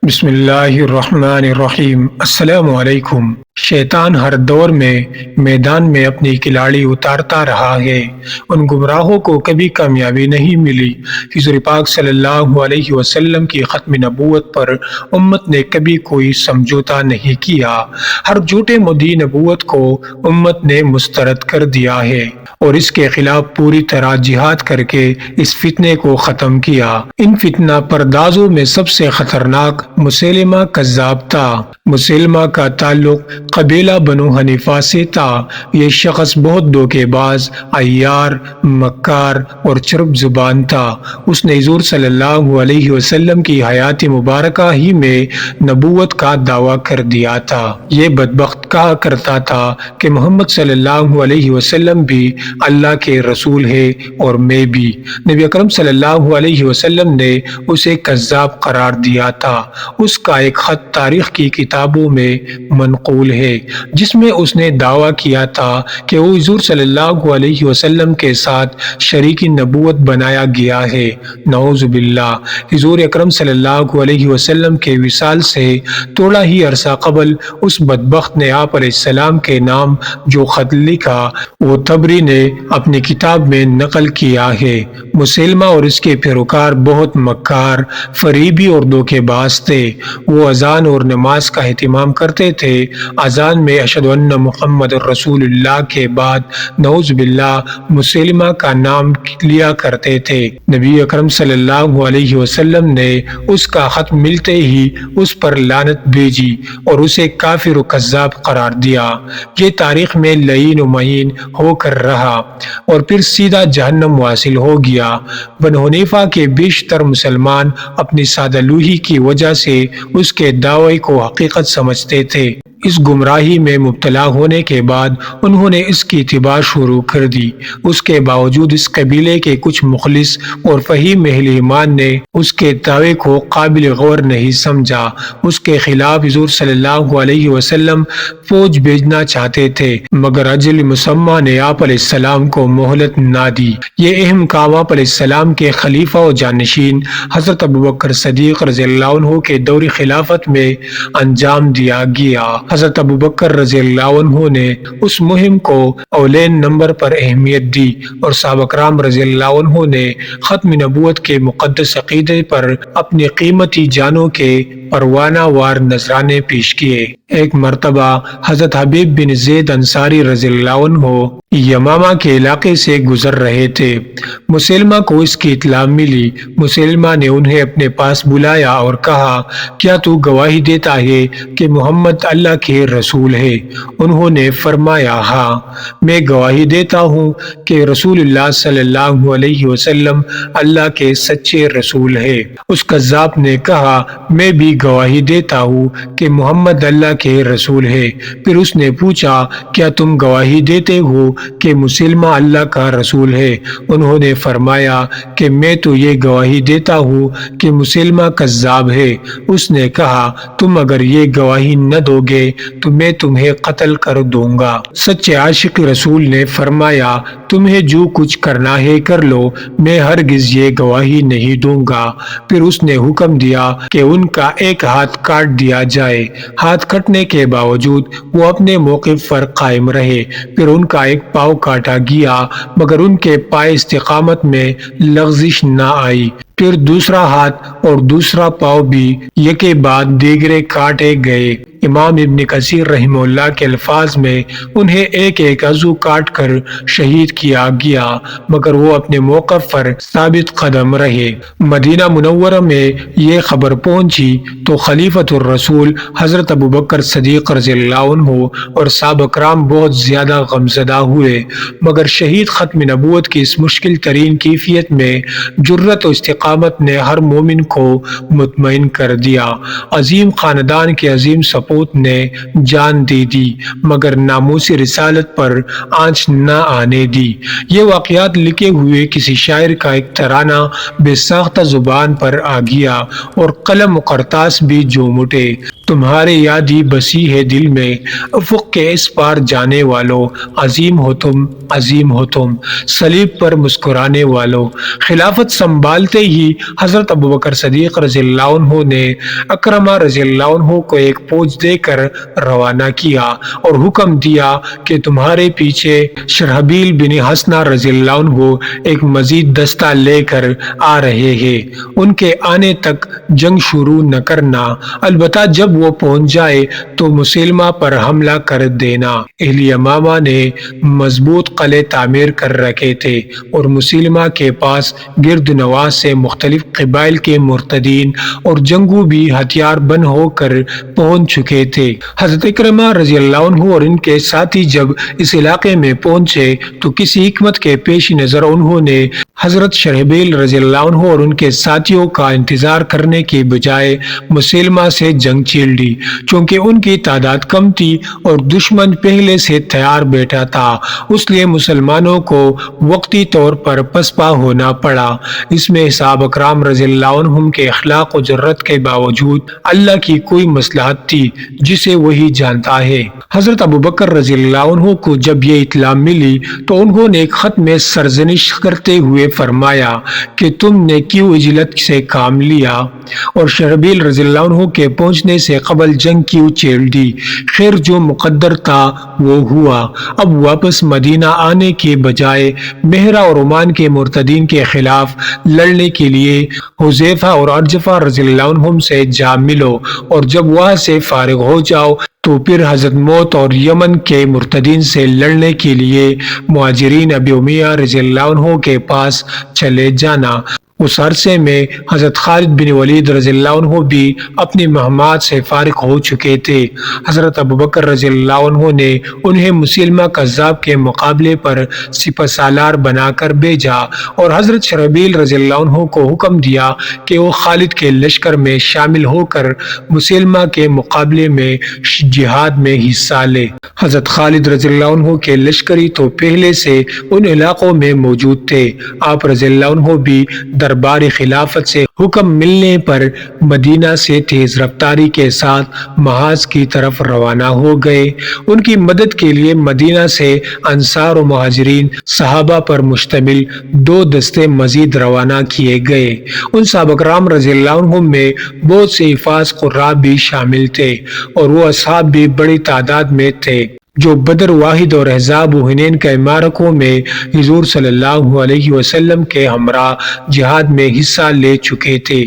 بسم اللہ الرحمن الرحیم۔ السلام علیکم۔ شیطان ہر دور میں میدان میں اپنی کلاڑی اتارتا رہا ہے۔ ان گمراہوں کو کبھی کامیابی نہیں ملی۔ حضور پاک صلی اللہ علیہ وسلم کی ختم نبوت پر امت نے کبھی کوئی سمجھوتا نہیں کیا۔ ہر جھوٹے مدعی نبوت کو امت نے مسترد کر دیا ہے اور اس کے خلاف پوری طرح جہاد کر کے اس فتنے کو ختم کیا۔ ان فتنہ پردازوں میں سب سے خطرناک مسیلمہ کذاب تھا۔ مسیلمہ کا تعلق قبیلہ بنو حنیفہ سے تھا۔ یہ شخص بہت دھوکے باز، عیار، مکار اور چرب زبان تھا۔ اس نے حضور صلی اللہ علیہ وسلم کی حیات مبارکہ ہی میں نبوت کا دعویٰ کر دیا تھا۔ یہ بدبخت کہا کرتا تھا کہ محمد صلی اللہ علیہ وسلم بھی اللہ کے رسول ہے اور میں بھی۔ نبی اکرم صلی اللہ علیہ وسلم نے اسے کذاب قرار دیا تھا۔ اس کا ایک خط تاریخ کی کتابوں میں منقول ہے جس میں اس نے دعویٰ کیا تھا کہ وہ حضور صلی اللہ علیہ وسلم کے ساتھ شریک نبوت بنایا گیا ہے۔ نعوذ باللہ۔ حضور اکرم صلی اللہ علیہ وسلم کے وصال سے تھوڑا ہی عرصہ قبل اس بدبخت نے آپ علیہ السلام کے نام جو خط لکھا وہ طبری نے اپنی کتاب میں نقل کیا ہے۔ مسیلمہ اور اس کے پیروکار بہت مکار، فریبی اور دھوکے باز تھے۔ وہ اذان اور نماز کا اہتمام کرتے تھے۔ اذان میں اشہد ان محمد رسول اللہ کے بعد نعوذ باللہ مسیلمہ کا نام لیا کرتے تھے۔ نبی اکرم صلی اللہ علیہ وسلم نے اس کا خط ملتے ہی اس پر لعنت بھیجی اور اسے کافر و کذاب قرار دیا۔ یہ تاریخ میں لعین و مہین ہو کر رہا اور پھر سیدھا جہنم واصل ہو گیا۔ بنو حنیفہ کے بیشتر مسلمان اپنی سادہ لوحی کی وجہ سے اس کے دعوے کو حقیقت سمجھتے تھے۔ اس گمراہی میں مبتلا ہونے کے بعد انہوں نے اس کی اتباع شروع کر دی۔ اس کے باوجود اس قبیلے کے کچھ مخلص اور فہیم اہل ایمان نے اس کے دعوے کو قابل غور نہیں سمجھا۔ اس کے خلاف حضور صلی اللہ علیہ وسلم فوج بھیجنا چاہتے تھے مگر اجل مسمى نے آپ علیہ السلام کو مہلت نہ دی۔ یہ اہم کام آپ علیہ السلام کے خلیفہ و جانشین حضرت ابوبکر صدیق رضی اللہ عنہ کے دور خلافت میں انجام دیا گیا۔ حضرت ابوبکر رضی اللہ عنہ نے اس مہم کو اولین نمبر پر اہمیت دی اور صحابہ کرام رضی اللہ عنہ نے ختم نبوت کے مقدس عقیدے پر اپنی قیمتی جانوں کے پروانہ وار نذرانے پیش کیے۔ ایک مرتبہ حضرت حبیب بن زید انصاری رضی اللہ عنہ یمامہ کے علاقے سے گزر رہے تھے۔ مسیلمہ کو اس کی اطلاع ملی۔ مسیلمہ نے انہیں اپنے پاس بلایا اور کہا کیا تو گواہی دیتا ہے کہ محمد اللہ کے رسول ہے؟ انہوں نے فرمایا ہاں، میں گواہی دیتا ہوں کہ رسول اللہ صلی اللہ علیہ وسلم اللہ کے سچے رسول ہے۔ اس کذاب نے کہا میں بھی گواہی دیتا ہوں کہ محمد اللہ کے رسول ہے۔ پھر اس نے پوچھا کیا تم گواہی دیتے ہو کہ مسلمہ اللہ کا رسول ہے؟ انہوں نے فرمایا کہ میں تو یہ گواہی دیتا ہوں کہ مسلمہ کذاب ہے۔ اس نے کہا تم اگر یہ گواہی نہ دو گے تو میں تمہیں قتل کر دوں گا۔ سچے عاشق رسول نے فرمایا تمہیں جو کچھ کرنا ہے کر لو، میں ہرگز یہ گواہی نہیں دوں گا۔ پھر اس نے حکم دیا کہ ان کا ایک ہاتھ کاٹ دیا جائے۔ ہاتھ کٹنے کے باوجود وہ اپنے موقف پر قائم رہے۔ پھر ان کا ایک پاؤں کاٹا گیا مگر ان کے پائے استقامت میں لغزش نہ آئی۔ پھر دوسرا ہاتھ اور دوسرا پاؤں بھی یکے بعد دیگرے کاٹے گئے۔ امام ابن کثیر رحمہ اللہ کے الفاظ میں انہیں ایک ایک عضو کاٹ کر شہید کیا گیا مگر وہ اپنے موقف پر ثابت قدم رہے۔ مدینہ منورہ میں یہ خبر پہنچی تو خلیفۃ الرسول حضرت ابوبکر صدیق رضی اللہ عنہ اور صحابہ کرام بہت زیادہ غمزدہ ہوئے مگر شہید ختم نبوت کی اس مشکل ترین کیفیت میں جرأت و استقامت نے ہر مومن کو مطمئن کر دیا۔ عظیم خاندان کے عظیم سپوت نے جان دے دی مگر ناموس رسالت پر آنچ نہ آنے دی۔ یہ واقعات لکھے ہوئے کسی شاعر کا ایک ترانہ بے ساختہ زبان پر آ گیا اور قلم و کرتاس بھی جھوم اٹھے۔ تمہارے یادی بسی ہے دل میں، افق کے اس پار جانے والو، عظیم ہو تم، عظیم ہو تم، صلیب پر مسکرانے والو۔ خلافت سنبھالتے ہی حضرت ابوبکر صدیق رضی اللہ عنہ نے اکرمہ رضی اللہ عنہ کو ایک فوج دے کر روانہ کیا اور حکم دیا کہ تمہارے پیچھے شرحبیل بن حسنہ رضی اللہ عنہ ایک مزید دستہ لے کر آ رہے ہیں، ان کے آنے تک جنگ شروع نہ کرنا، البتہ جب وہ پہنچ جائے تو مسلمہ پر حملہ کر دینا۔ اہل یمامہ نے مضبوط قلعے تعمیر کر رکھے تھے اور مسلمہ کے پاس گرد نواح سے مختلف قبائل کے مرتدین اور جنگو بھی ہتھیار بند ہو کر پہنچ چکے تھے۔ حضرت اکرمہ رضی اللہ عنہ اور ان کے ساتھی جب اس علاقے میں پہنچے تو کسی حکمت کے پیش نظر انہوں نے حضرت شرحبیل رضی اللہ عنہ اور ان کے ساتھیوں کا انتظار کرنے کی بجائے مسلمہ سے جنگ چھیڑ لی۔ چونکہ ان کی تعداد کم تھی اور دشمن پہلے سے تیار بیٹھا تھا، اس لیے مسلمانوں کو وقتی طور پر پسپا ہونا پڑا۔ اس میں صحابہ کرام رضی اللہ عنہم کے اخلاق و جرات کے باوجود اللہ کی کوئی مصلحت تھی جسے وہی جانتا ہے۔ حضرت ابوبکر رضی اللہ عنہ کو جب یہ اطلاع ملی تو انہوں نے ایک خط میں سرزنش کرتے ہوئے فرمایا کہ تم نے کیوں عجلت سے کام لیا اور شرحبیل رضی اللہ عنہ کے پہنچنے سے قبل جنگ کیوں چھیڑ دی؟ خیر جو مقدر تھا وہ ہوا۔ اب واپس مدینہ آنے کے بجائے مہرہ اور عمان کے مرتدین کے خلاف لڑنے کے لیے حذیفہ اور ارجفہ رضی اللہ عنہم سے جا ملو، اور جب وہاں سے فارغ ہو جاؤ تو پھر حضرت موت اور یمن کے مرتدین سے لڑنے کے لیے مہاجرین ابی امیہ رضی اللہ عنہ کے پاس چلے جانا۔ اس عرصے میں حضرت خالد بن ولید رضی اللہ عنہ بھی اپنی مہمات سے فارغ ہو چکے تھے۔ حضرت ابوبکر رضی اللہ عنہ نے انہیں مسلمہ کذاب کے مقابلے پر سپہ سالار بنا کر بھیجا اور حضرت شرحبیل رضی اللہ عنہ کو حکم دیا کہ وہ خالد کے لشکر میں شامل ہو کر مسلمہ کے مقابلے میں جہاد میں حصہ لے۔ حضرت خالد رضی اللہ عنہ کے لشکری تو پہلے سے ان علاقوں میں موجود تھے۔ آپ رضی اللہ عنہ بھی دربار خلافت سے حکم ملنے پر مدینہ سے تیز رفتاری کے ساتھ محاذ کی طرف روانہ ہو گئے۔ ان کی مدد کے لیے مدینہ سے انصار و مہاجرین صحابہ پر مشتمل 2 دستے مزید روانہ کیے گئے۔ ان صحابہ کرام رضی اللہ عنہم میں بہت سے حفاظ قراء بھی شامل تھے اور وہ اصحاب بھی بڑی تعداد میں تھے جو بدر، واحد اور احزاب و حنین کے معرکوں میں حضور صلی اللہ علیہ وسلم کے ہمراہ جہاد میں حصہ لے چکے تھے۔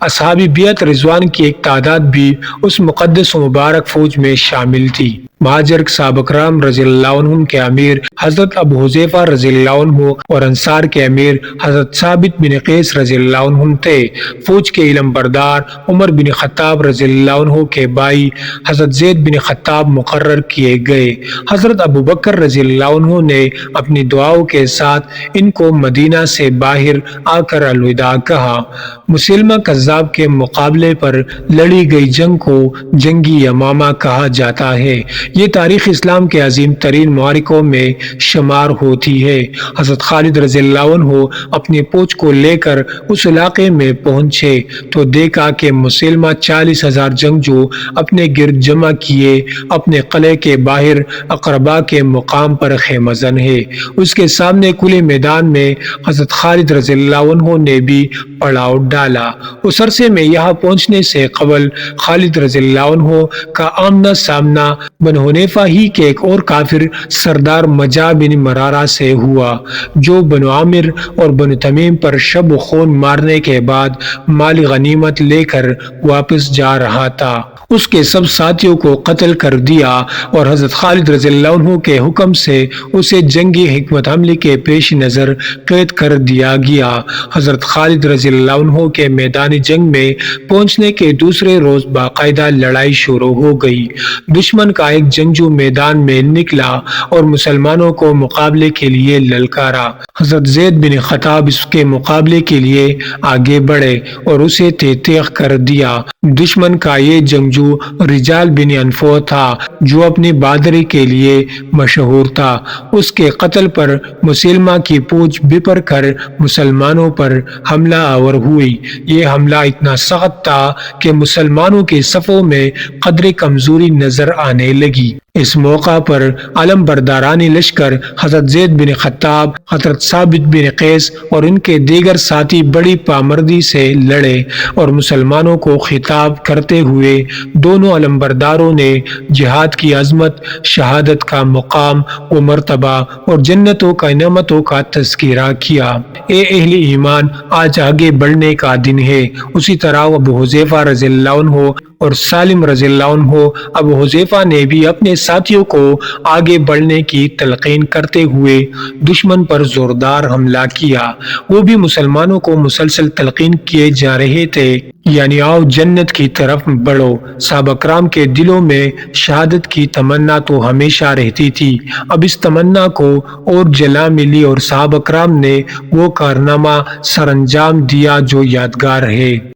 اصحاب بیعت رضوان کی ایک تعداد بھی اس مقدس و مبارک فوج میں شامل تھی۔ مہاجر صحابہ کرام رضی اللہ عنہم کے امیر حضرت ابو حذیفہ رضی اللہ عنہ اور انصار کے امیر حضرت ثابت بن قیس رضی اللہ عنہم تھے۔ فوج کے علم بردار عمر بن خطاب رضی اللہ عنہ کے بھائی حضرت زید بن خطاب مقرر کیے گئے۔ حضرت ابوبکر رضی اللہ عنہ نے اپنی دعاؤں کے ساتھ ان کو مدینہ سے باہر آ کر الوداع کہا۔ مسلمہ کذاب کے مقابلے پر لڑی گئی جنگ کو جنگی یمامہ کہا جاتا ہے۔ یہ تاریخ اسلام کے عظیم ترین معرکوں میں شمار ہوتی ہے۔ حضرت خالد رضی اللہ عنہ اپنی فوج کو لے کر اس علاقے میں پہنچے تو دیکھا کہ مسلمہ 40,000 جنگجو اپنے گرد جمع کیے اپنے قلعے کے باہر اقربا کے مقام پر خیمہ زن ہے۔ اس کے سامنے کھلے میدان میں حضرت خالد رضی اللہ عنہ نے بھی پڑاؤ ڈالا۔ اس عرصے میں یہاں پہنچنے سے قبل خالد رضی اللہ عنہ کا آمنا سامنا بنو حنیفہ ہی کے ایک اور کافر سردار مجاع بن مرارہ سے ہوا جو بنو عامر اور بنو تمیم پر شب و خون مارنے کے بعد مال غنیمت لے کر واپس جا رہا تھا۔ اس کے سب ساتھیوں کو قتل کر دیا اور حضرت خالد رضی اللہ عنہ کے حکم سے اسے جنگی حکمت عملی کے پیش نظر قید کر دیا گیا۔ حضرت خالد رضی اللہ عنہ کے میدان جنگ میں پہنچنے کے دوسرے روز باقاعدہ لڑائی شروع ہو گئی۔ دشمن کا ایک جنگجو میدان میں نکلا اور مسلمانوں کو مقابلے کے لیے للکارا۔ حضرت زید بن خطاب اس کے مقابلے کے لیے آگے بڑھے اور اسے تیغ کر دیا۔ دشمن کا یہ جنگجو جستجو رجال بن انفو تھا جو اپنی بہادری کے لیے مشہور تھا۔ اس کے قتل پر مسلمہ کی پوچھ بپر کر مسلمانوں پر حملہ آور ہوئی۔ یہ حملہ اتنا سخت تھا کہ مسلمانوں کے صفوں میں قدر کمزوری نظر آنے لگی۔ اس موقع پر علم بردارانی لشکر حضرت زید بن خطاب، حضرت ثابت بن قیس اور ان کے دیگر ساتھی بڑی پامردی سے لڑے اور مسلمانوں کو خطاب کرتے ہوئے دونوں علم برداروں نے جہاد کی عظمت، شہادت کا مقام و مرتبہ اور جنتوں کا نعمتوں کا تذکرہ کیا۔ اے اہل ایمان، آج آگے بڑھنے کا دن ہے۔ اسی طرح ابو حذیفہ رضی اللہ عنہ اور سالم رضی اللہ عنہ، ابو حذیفہ نے بھی اپنے ساتھیوں کو آگے بڑھنے کی تلقین کرتے ہوئے دشمن پر زوردار حملہ کیا۔ وہ بھی مسلمانوں کو مسلسل تلقین کیے جا رہے تھے، یعنی آؤ جنت کی طرف بڑھو۔ صحابہ کرام کے دلوں میں شہادت کی تمنا تو ہمیشہ رہتی تھی، اب اس تمنا کو اور جلا ملی اور صحابہ کرام نے وہ کارنامہ سر انجام دیا جو یادگار ہے۔